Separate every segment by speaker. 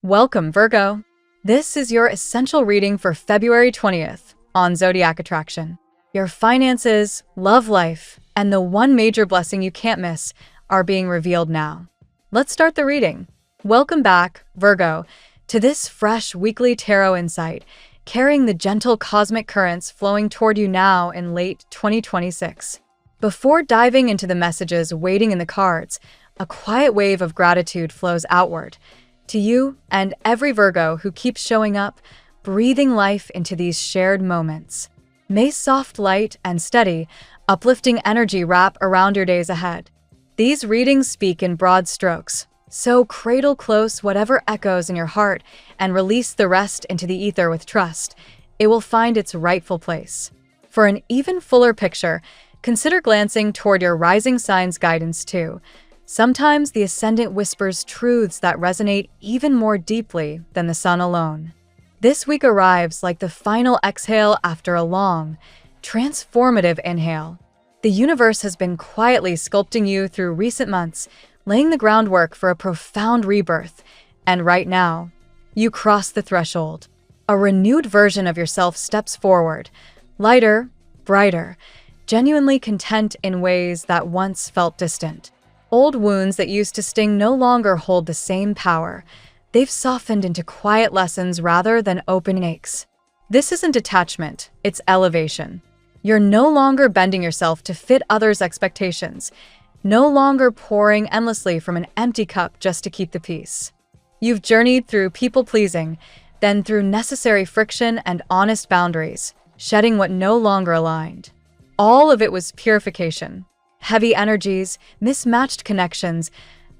Speaker 1: Welcome, Virgo. This is your essential reading for February 20th on Zodiac Attraction. Your finances, love life, and the one major blessing you can't miss are being revealed now. Let's start the reading. Welcome back, Virgo, to this fresh weekly tarot insight, carrying the gentle cosmic currents flowing toward you now in late 2026. Before diving into the messages waiting in the cards, a quiet wave of gratitude flows outward to you and every Virgo who keeps showing up, breathing life into these shared moments. May soft light and steady, uplifting energy wrap around your days ahead. These readings speak in broad strokes, so cradle close whatever echoes in your heart and release the rest into the ether with trust. It will find its rightful place. For an even fuller picture, consider glancing toward your rising sign's guidance too. Sometimes the ascendant whispers truths that resonate even more deeply than the sun alone. This week arrives like the final exhale after a long, transformative inhale. The universe has been quietly sculpting you through recent months, laying the groundwork for a profound rebirth. And right now, you cross the threshold. A renewed version of yourself steps forward, lighter, brighter, genuinely content in ways that once felt distant. Old wounds that used to sting no longer hold the same power. They've softened into quiet lessons rather than open aches. This isn't detachment, it's elevation. You're no longer bending yourself to fit others' expectations, no longer pouring endlessly from an empty cup just to keep the peace. You've journeyed through people-pleasing, then through necessary friction and honest boundaries, shedding what no longer aligned. All of it was purification. Heavy energies, mismatched connections,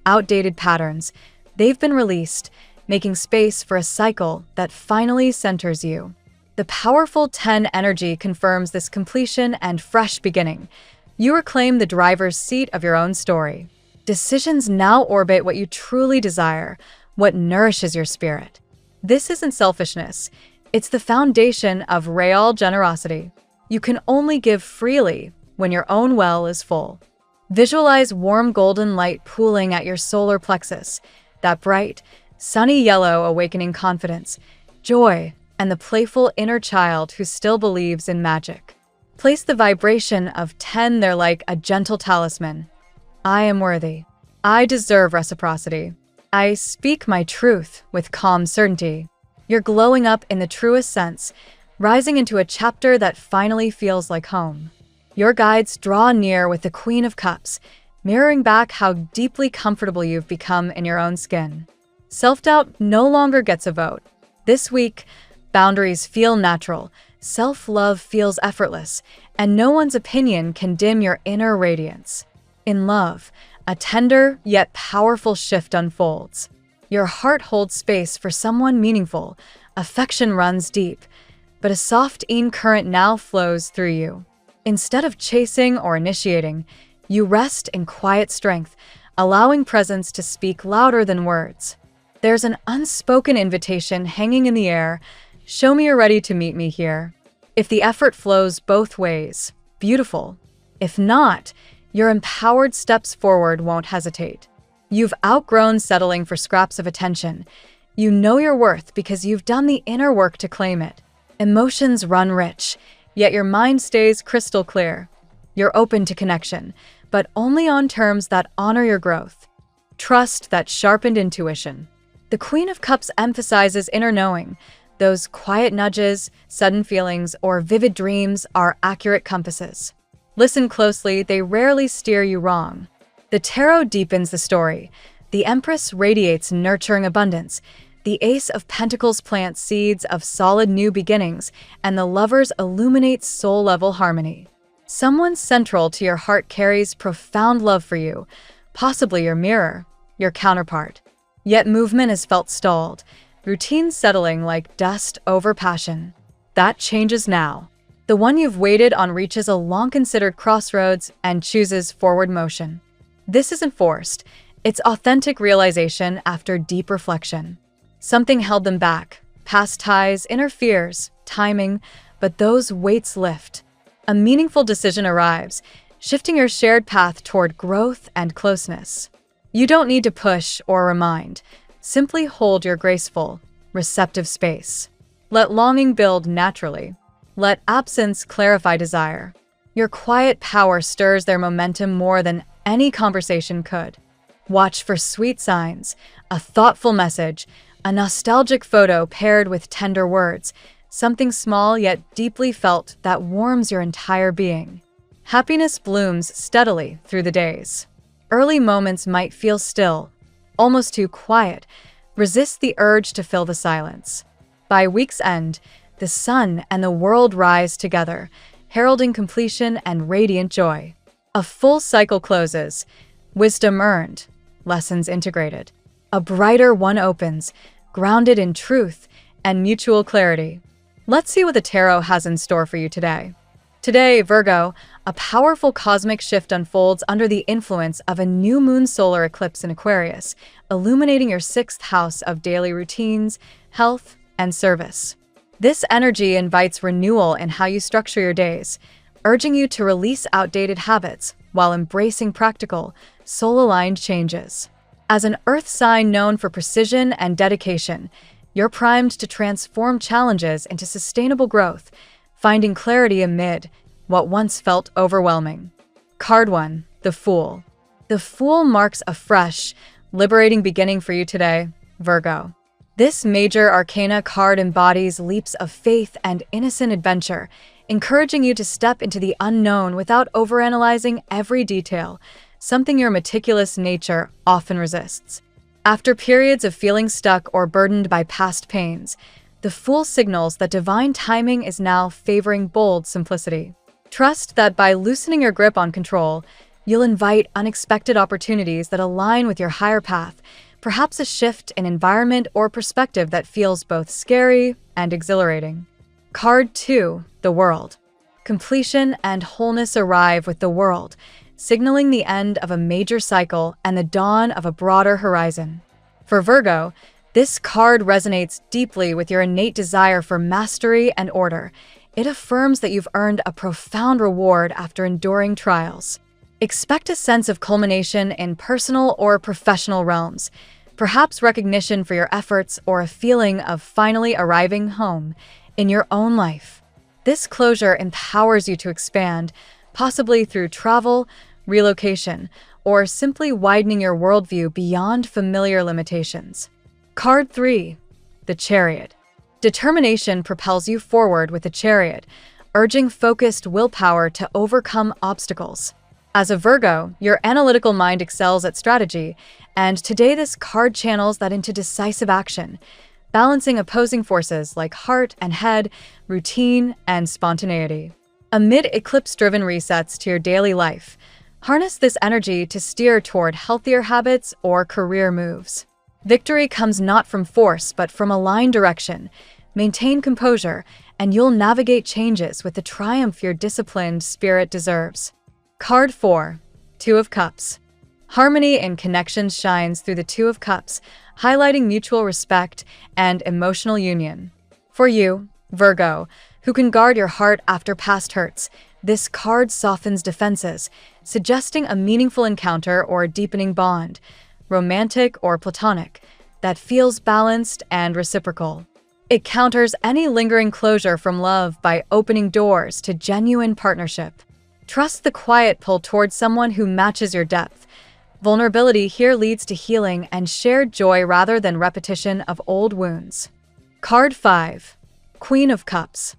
Speaker 1: outdated patterns, they've been released, making space for a cycle that finally centers you. The powerful 10 energy confirms this completion and fresh beginning. You reclaim the driver's seat of your own story. Decisions now orbit what you truly desire, what nourishes your spirit. This isn't selfishness. It's the foundation of real generosity. You can only give freely when your own well is full. Visualize warm golden light pooling at your solar plexus, that bright, sunny yellow awakening confidence, joy, and the playful inner child who still believes in magic. Place the vibration of 10 there like a gentle talisman. I am worthy. I deserve reciprocity. I speak my truth with calm certainty. You're glowing up in the truest sense, rising into a chapter that finally feels like home. Your guides draw near with the Queen of Cups, mirroring back how deeply comfortable you've become in your own skin. Self-doubt no longer gets a vote. This week, boundaries feel natural, self-love feels effortless, and no one's opinion can dim your inner radiance. In love, a tender yet powerful shift unfolds. Your heart holds space for someone meaningful, affection runs deep, but a soft current now flows through you. Instead of chasing or initiating, you rest in quiet strength, allowing presence to speak louder than words. There's an unspoken invitation hanging in the air. Show me you're ready to meet me here. If the effort flows both ways, beautiful. If not, your empowered steps forward won't hesitate. You've outgrown settling for scraps of attention. You know your worth because you've done the inner work to claim it. Emotions run rich, yet your mind stays crystal clear. You're open to connection, but only on terms that honor your growth. Trust that sharpened intuition. The Queen of Cups emphasizes inner knowing. Those quiet nudges, sudden feelings, or vivid dreams are accurate compasses. Listen closely, they rarely steer you wrong. The tarot deepens the story. The Empress radiates nurturing abundance. The Ace of Pentacles plants seeds of solid new beginnings, and the Lovers illuminates soul-level harmony. Someone central to your heart carries profound love for you, possibly your mirror, your counterpart. Yet movement is felt stalled, routine settling like dust over passion. That changes now. The one you've waited on reaches a long-considered crossroads and chooses forward motion. This isn't forced. It's authentic realization after deep reflection. Something held them back. Past ties, inner fears, timing, but those weights lift. A meaningful decision arrives, shifting your shared path toward growth and closeness. You don't need to push or remind. Simply hold your graceful, receptive space. Let longing build naturally. Let absence clarify desire. Your quiet power stirs their momentum more than any conversation could. Watch for sweet signs, a thoughtful message, a nostalgic photo paired with tender words, something small yet deeply felt that warms your entire being. Happiness blooms steadily through the days. Early moments might feel still, almost too quiet. Resist the urge to fill the silence. By week's end, the sun and the world rise together, heralding completion and radiant joy. A full cycle closes, wisdom earned, lessons integrated. A brighter one opens, grounded in truth and mutual clarity. Let's see what the tarot has in store for you today. Today, Virgo, a powerful cosmic shift unfolds under the influence of a new moon solar eclipse in Aquarius, illuminating your sixth house of daily routines, health, and service. This energy invites renewal in how you structure your days, urging you to release outdated habits while embracing practical, soul-aligned changes. As an earth sign known for precision and dedication, you're primed to transform challenges into sustainable growth, finding clarity amid what once felt overwhelming. Card 1, the Fool. The Fool marks a fresh, liberating beginning for you today, Virgo. This major arcana card embodies leaps of faith and innocent adventure, encouraging you to step into the unknown without overanalyzing every detail, something your meticulous nature often resists. After periods of feeling stuck or burdened by past pains, the Fool signals that divine timing is now favoring bold simplicity. Trust that by loosening your grip on control, you'll invite unexpected opportunities that align with your higher path, perhaps a shift in environment or perspective that feels both scary and exhilarating. Card 2, the World. Completion and wholeness arrive with the World, signaling the end of a major cycle and the dawn of a broader horizon. For Virgo, this card resonates deeply with your innate desire for mastery and order. It affirms that you've earned a profound reward after enduring trials. Expect a sense of culmination in personal or professional realms, perhaps recognition for your efforts or a feeling of finally arriving home in your own life. This closure empowers you to expand, possibly through travel, relocation, or simply widening your worldview beyond familiar limitations. Card 3, the Chariot. Determination propels you forward with the Chariot, urging focused willpower to overcome obstacles. As a Virgo, your analytical mind excels at strategy, and today this card channels that into decisive action, balancing opposing forces like heart and head, routine, and spontaneity. Amid eclipse-driven resets to your daily life, harness this energy to steer toward healthier habits or career moves. Victory comes not from force, but from aligned direction. Maintain composure, and you'll navigate changes with the triumph your disciplined spirit deserves. Card 4, Two of Cups. Harmony in connections shines through the Two of Cups, highlighting mutual respect and emotional union. For you, Virgo, who can guard your heart after past hurts, this card softens defenses, suggesting a meaningful encounter or deepening bond, romantic or platonic, that feels balanced and reciprocal. It counters any lingering closure from love by opening doors to genuine partnership. Trust the quiet pull towards someone who matches your depth. Vulnerability here leads to healing and shared joy rather than repetition of old wounds. Card 5, Queen of Cups.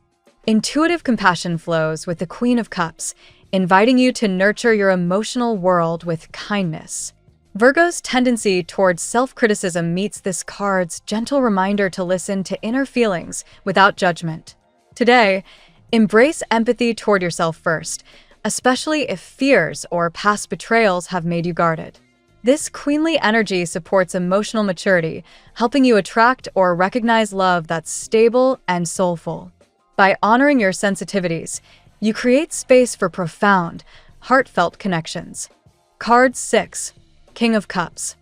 Speaker 1: Intuitive compassion flows with the Queen of Cups, inviting you to nurture your emotional world with kindness. Virgo's tendency towards self-criticism meets this card's gentle reminder to listen to inner feelings without judgment. Today, embrace empathy toward yourself first, especially if fears or past betrayals have made you guarded. This queenly energy supports emotional maturity, helping you attract or recognize love that's stable and soulful. By honoring your sensitivities, you create space for profound, heartfelt connections. Card 6, King of Cups.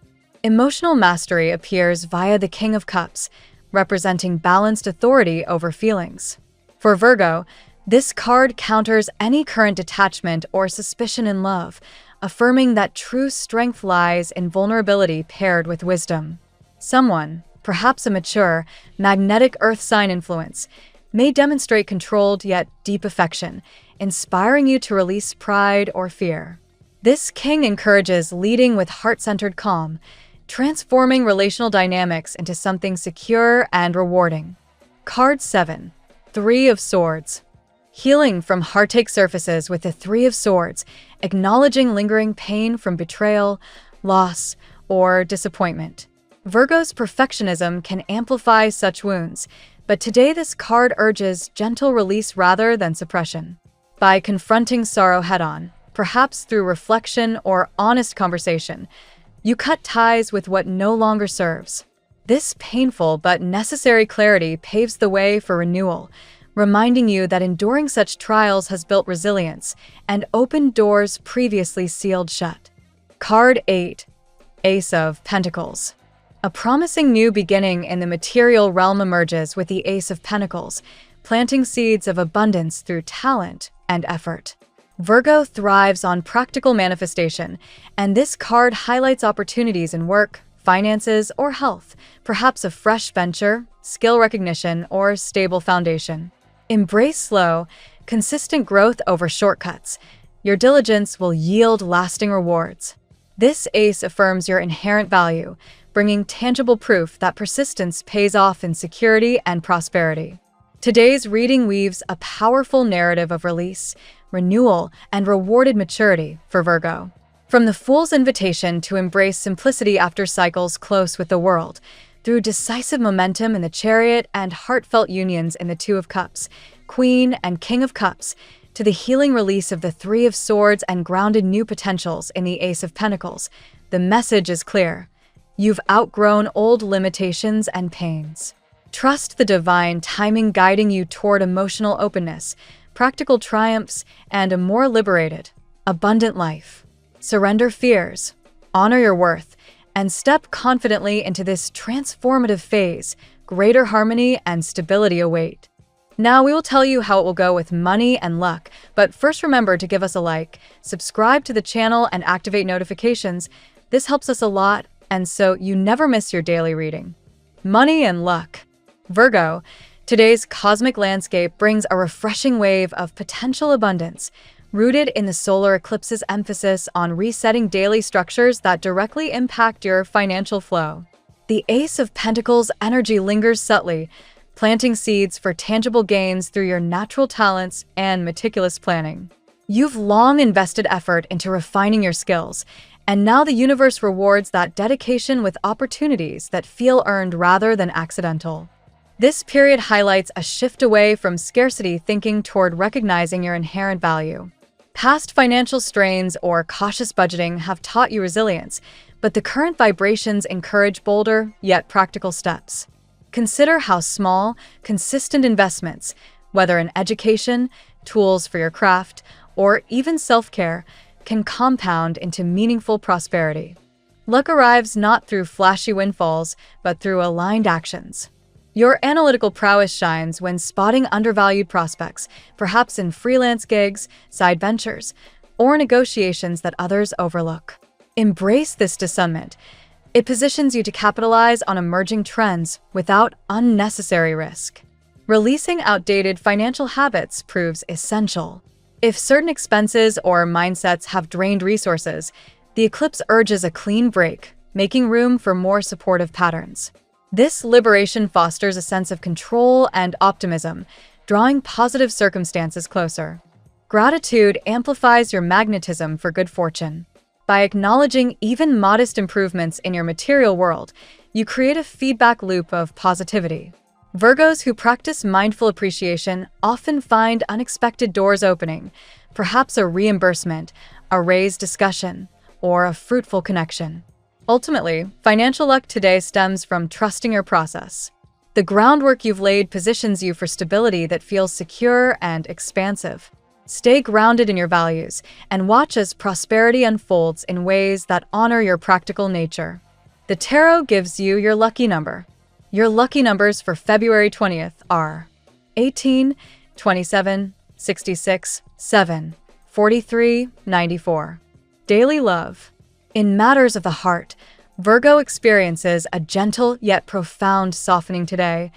Speaker 1: Emotional mastery appears via the King of Cups, representing balanced authority over feelings. For Virgo, this card counters any current detachment or suspicion in love, affirming that true strength lies in vulnerability paired with wisdom. Someone, perhaps a mature, magnetic earth sign influence, may demonstrate controlled yet deep affection, inspiring you to release pride or fear. This king encourages leading with heart-centered calm, transforming relational dynamics into something secure and rewarding. Card 7. Three of Swords. Healing from heartache surfaces with the Three of Swords, acknowledging lingering pain from betrayal, loss, or disappointment. Virgo's perfectionism can amplify such wounds, but today this card urges gentle release rather than suppression. By confronting sorrow head-on, perhaps through reflection or honest conversation, you cut ties with what no longer serves. This painful but necessary clarity paves the way for renewal, reminding you that enduring such trials has built resilience and opened doors previously sealed shut. Card 8. Ace of Pentacles. A promising new beginning in the material realm emerges with the Ace of Pentacles, planting seeds of abundance through talent and effort. Virgo thrives on practical manifestation, and this card highlights opportunities in work, finances, or health, perhaps a fresh venture, skill recognition, or stable foundation. Embrace slow, consistent growth over shortcuts. Your diligence will yield lasting rewards. This ace affirms your inherent value, bringing tangible proof that persistence pays off in security and prosperity. Today's reading weaves a powerful narrative of release, renewal, and rewarded maturity for Virgo. From the Fool's invitation to embrace simplicity after cycles close with the world, through decisive momentum in the Chariot and heartfelt unions in the Two of Cups, Queen and King of Cups, to the healing release of the Three of Swords and grounded new potentials in the Ace of Pentacles, the message is clear. You've outgrown old limitations and pains. Trust the divine timing guiding you toward emotional openness, practical triumphs, and a more liberated, abundant life. Surrender fears, honor your worth, and step confidently into this transformative phase. Greater harmony and stability await. Now we will tell you how it will go with money and luck, but first remember to give us a like, subscribe to the channel, and activate notifications. This helps us a lot, and so you never miss your daily reading. Money and luck. Virgo, today's cosmic landscape brings a refreshing wave of potential abundance, rooted in the solar eclipse's emphasis on resetting daily structures that directly impact your financial flow. The Ace of Pentacles energy lingers subtly, planting seeds for tangible gains through your natural talents and meticulous planning. You've long invested effort into refining your skills, and now the universe rewards that dedication with opportunities that feel earned rather than accidental. This period highlights a shift away from scarcity thinking toward recognizing your inherent value. Past financial strains or cautious budgeting have taught you resilience, but the current vibrations encourage bolder, yet practical steps. Consider how small, consistent investments, whether in education, tools for your craft, or even self-care, can compound into meaningful prosperity. Luck arrives not through flashy windfalls, but through aligned actions. Your analytical prowess shines when spotting undervalued prospects, perhaps in freelance gigs, side ventures, or negotiations that others overlook. Embrace this discernment. It positions you to capitalize on emerging trends without unnecessary risk. Releasing outdated financial habits proves essential. If certain expenses or mindsets have drained resources, the eclipse urges a clean break, making room for more supportive patterns. This liberation fosters a sense of control and optimism, drawing positive circumstances closer. Gratitude amplifies your magnetism for good fortune. By acknowledging even modest improvements in your material world, you create a feedback loop of positivity. Virgos who practice mindful appreciation often find unexpected doors opening, perhaps a reimbursement, a raised discussion, or a fruitful connection. Ultimately, financial luck today stems from trusting your process. The groundwork you've laid positions you for stability that feels secure and expansive. Stay grounded in your values and watch as prosperity unfolds in ways that honor your practical nature. The tarot gives you your lucky number. Your lucky numbers for February 20th are 18, 27, 66, 7, 43, 94. Daily love. In matters of the heart, Virgo experiences a gentle yet profound softening today,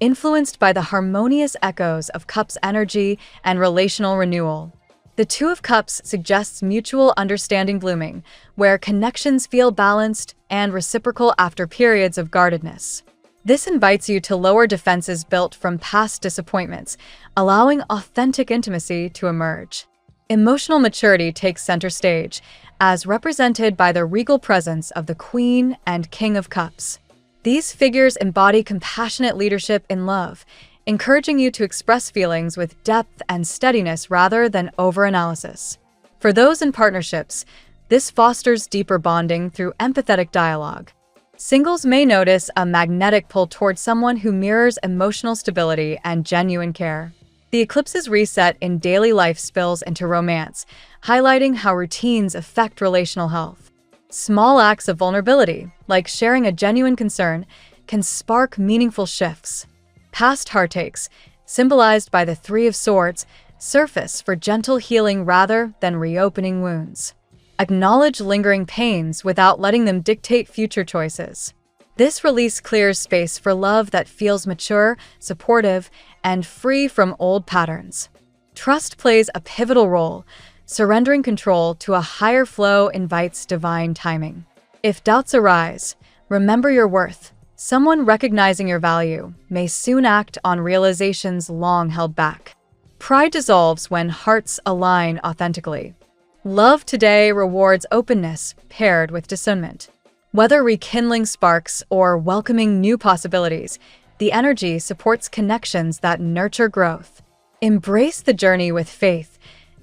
Speaker 1: influenced by the harmonious echoes of Cups energy and relational renewal. The Two of Cups suggests mutual understanding blooming, where connections feel balanced and reciprocal after periods of guardedness. This invites you to lower defenses built from past disappointments, allowing authentic intimacy to emerge. Emotional maturity takes center stage, as represented by the regal presence of the Queen and King of Cups. These figures embody compassionate leadership in love, encouraging you to express feelings with depth and steadiness rather than overanalysis. For those in partnerships, this fosters deeper bonding through empathetic dialogue. Singles may notice a magnetic pull towards someone who mirrors emotional stability and genuine care. The eclipse's reset in daily life spills into romance, highlighting how routines affect relational health. Small acts of vulnerability, like sharing a genuine concern, can spark meaningful shifts. Past heartaches, symbolized by the Three of Swords, surface for gentle healing rather than reopening wounds. Acknowledge lingering pains without letting them dictate future choices. This release clears space for love that feels mature, supportive, and free from old patterns. Trust plays a pivotal role. Surrendering control to a higher flow invites divine timing. If doubts arise, remember your worth. Someone recognizing your value may soon act on realizations long held back. Pride dissolves when hearts align authentically. Love today rewards openness paired with discernment. Whether rekindling sparks or welcoming new possibilities, the energy supports connections that nurture growth. Embrace the journey with faith,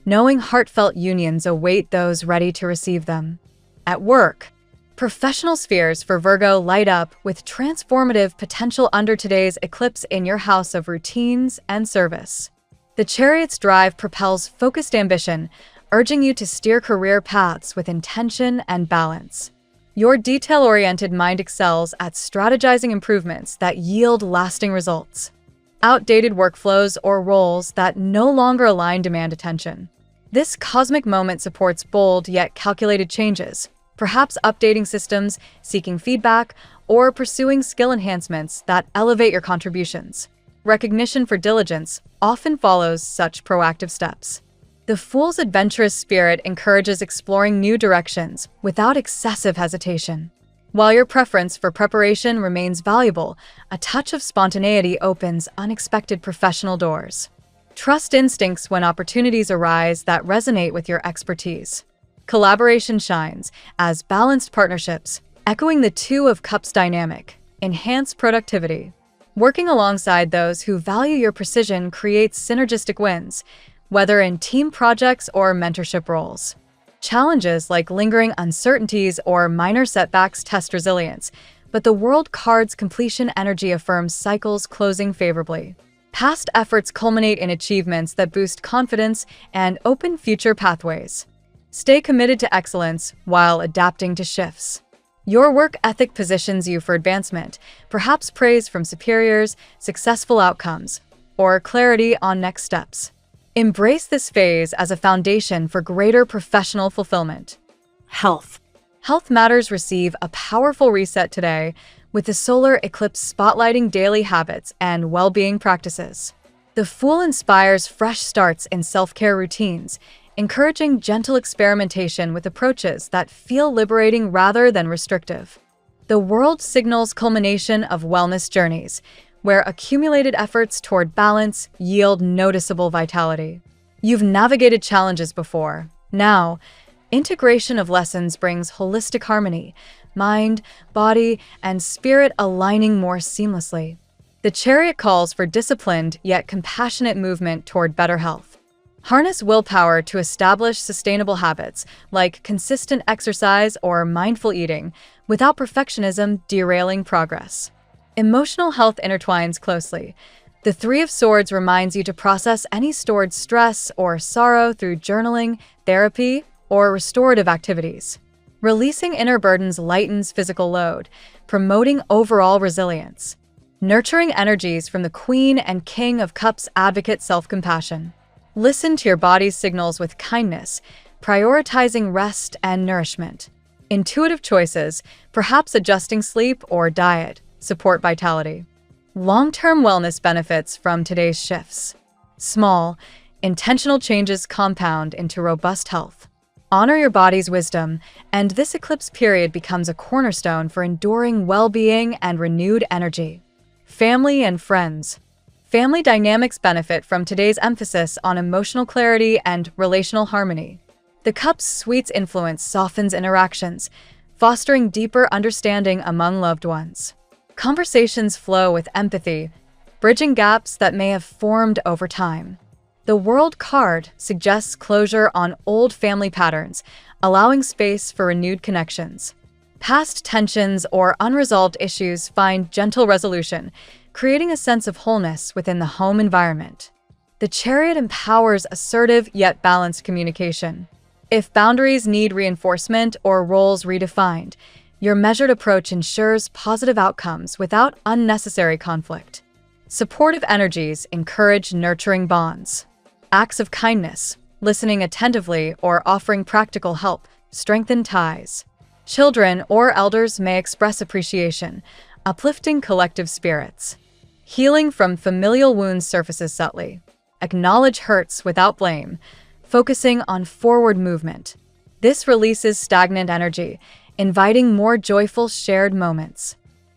Speaker 1: knowing heartfelt unions await those ready to receive them. At work, professional spheres for Virgo light up with transformative potential under today's eclipse in your house of routines and service. The Chariot's drive propels focused ambition, urging you to steer career paths with intention and balance. Your detail-oriented mind excels at strategizing improvements that yield lasting results. Outdated workflows or roles that no longer align demand attention. This cosmic moment supports bold yet calculated changes, perhaps updating systems, seeking feedback, or pursuing skill enhancements that elevate your contributions. Recognition for diligence often follows such proactive steps. The Fool's adventurous spirit encourages exploring new directions without excessive hesitation. While your preference for preparation remains valuable, a touch of spontaneity opens unexpected professional doors. Trust instincts when opportunities arise that resonate with your expertise. Collaboration shines as balanced partnerships, echoing the Two of Cups dynamic, enhance productivity. Working alongside those who value your precision creates synergistic wins, whether in team projects or mentorship roles. Challenges like lingering uncertainties or minor setbacks test resilience, but the World card's completion energy affirms cycles closing favorably. Past efforts culminate in achievements that boost confidence and open future pathways. Stay committed to excellence while adapting to shifts. Your work ethic positions you for advancement, perhaps praise from superiors, successful outcomes, or clarity on next steps. Embrace this phase as a foundation for greater professional fulfillment. Health. Health matters receive a powerful reset today, with the solar eclipse spotlighting daily habits and well-being practices. The Fool inspires fresh starts in self-care routines, encouraging gentle experimentation with approaches that feel liberating rather than restrictive. The World signals culmination of wellness journeys, where accumulated efforts toward balance yield noticeable vitality. You've navigated challenges before. Now, integration of lessons brings holistic harmony, mind, body, and spirit aligning more seamlessly. The Chariot calls for disciplined yet compassionate movement toward better health. Harness willpower to establish sustainable habits like consistent exercise or mindful eating without perfectionism derailing progress. Emotional health intertwines closely. The Three of Swords reminds you to process any stored stress or sorrow through journaling, therapy, or restorative activities. Releasing inner burdens lightens physical load, promoting overall resilience. Nurturing energies from the Queen and King of Cups advocate self-compassion. Listen to your body's signals with kindness, prioritizing rest and nourishment. Intuitive choices, perhaps adjusting sleep or diet, support vitality. Long-term wellness benefits from today's shifts. Small, intentional changes compound into robust health. Honor your body's wisdom, and this eclipse period becomes a cornerstone for enduring well-being and renewed energy. Family and friends. Family dynamics benefit from today's emphasis on emotional clarity and relational harmony. The cup's sweet's influence softens interactions, fostering deeper understanding among loved ones. Conversations flow with empathy, bridging gaps that may have formed over time. The World card suggests closure on old family patterns, allowing space for renewed connections. Past tensions or unresolved issues find gentle resolution, creating a sense of wholeness within the home environment. The Chariot empowers assertive yet balanced communication. If boundaries need reinforcement or roles redefined, your measured approach ensures positive outcomes without unnecessary conflict. Supportive energies encourage nurturing bonds. Acts of kindness, listening attentively, or offering practical help strengthen ties. Children or elders may express appreciation, uplifting collective spirits. Healing from familial wounds surfaces subtly. Acknowledge hurts without blame, focusing on forward movement. This releases stagnant energy, inviting more joyful shared moments.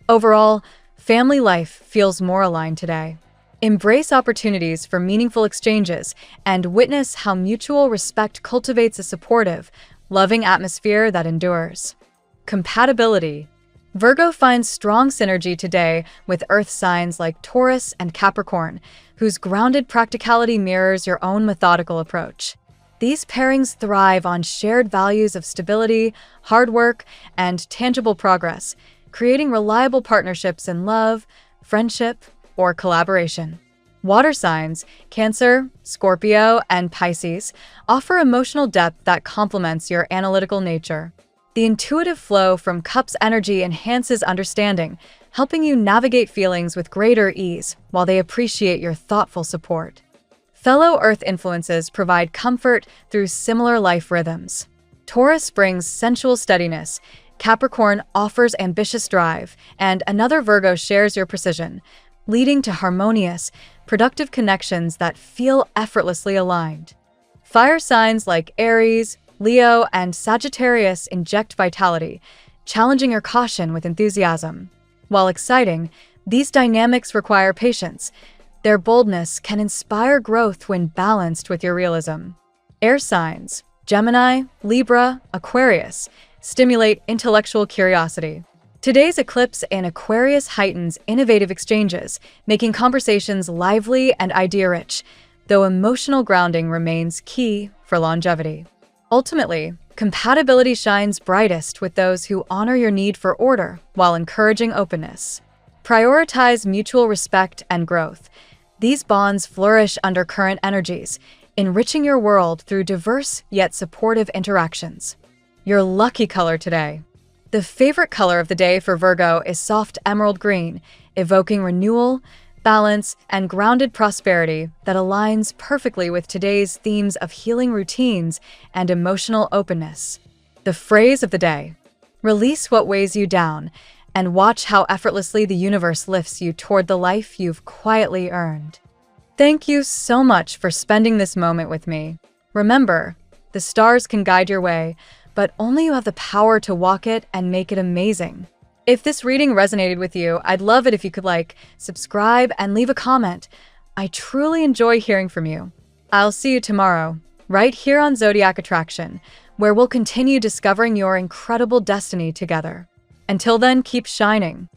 Speaker 1: Overall, family life feels more aligned today. Embrace opportunities for meaningful exchanges and witness how mutual respect cultivates a supportive, loving atmosphere that endures. Compatibility. Virgo finds strong synergy today with earth signs like Taurus and Capricorn, whose grounded practicality mirrors your own methodical approach. These pairings thrive on shared values of stability, hard work, and tangible progress, creating reliable partnerships in love, friendship, or collaboration. Water signs, Cancer, Scorpio, and Pisces, offer emotional depth that complements your analytical nature. The intuitive flow from Cup's energy enhances understanding, helping you navigate feelings with greater ease while they appreciate your thoughtful support. Fellow Earth influences provide comfort through similar life rhythms. Taurus brings sensual steadiness, Capricorn offers ambitious drive, and another Virgo shares your precision, leading to harmonious, productive connections that feel effortlessly aligned. Fire signs like Aries, Leo, and Sagittarius inject vitality, challenging your caution with enthusiasm. While exciting, these dynamics require patience. Their boldness can inspire growth when balanced with your realism. Air signs, Gemini, Libra, Aquarius, stimulate intellectual curiosity. Today's eclipse in Aquarius heightens innovative exchanges, making conversations lively and idea-rich, though emotional grounding remains key for longevity. Ultimately, compatibility shines brightest with those who honor your need for order while encouraging openness. Prioritize mutual respect and growth. These bonds flourish under current energies, enriching your world through diverse yet supportive interactions. Your lucky color today. The favorite color of the day for Virgo is soft emerald green, evoking renewal, balance, and grounded prosperity that aligns perfectly with today's themes of healing routines and emotional openness. The phrase of the day: release what weighs you down, and watch how effortlessly the universe lifts you toward the life you've quietly earned. Thank you so much for spending this moment with me. Remember, the stars can guide your way, but only you have the power to walk it and make it amazing. If this reading resonated with you, I'd love it if you could subscribe, and leave a comment. I truly enjoy hearing from you. I'll see you tomorrow, right here on Zodiac Attraction, where we'll continue discovering your incredible destiny together. Until then, keep shining.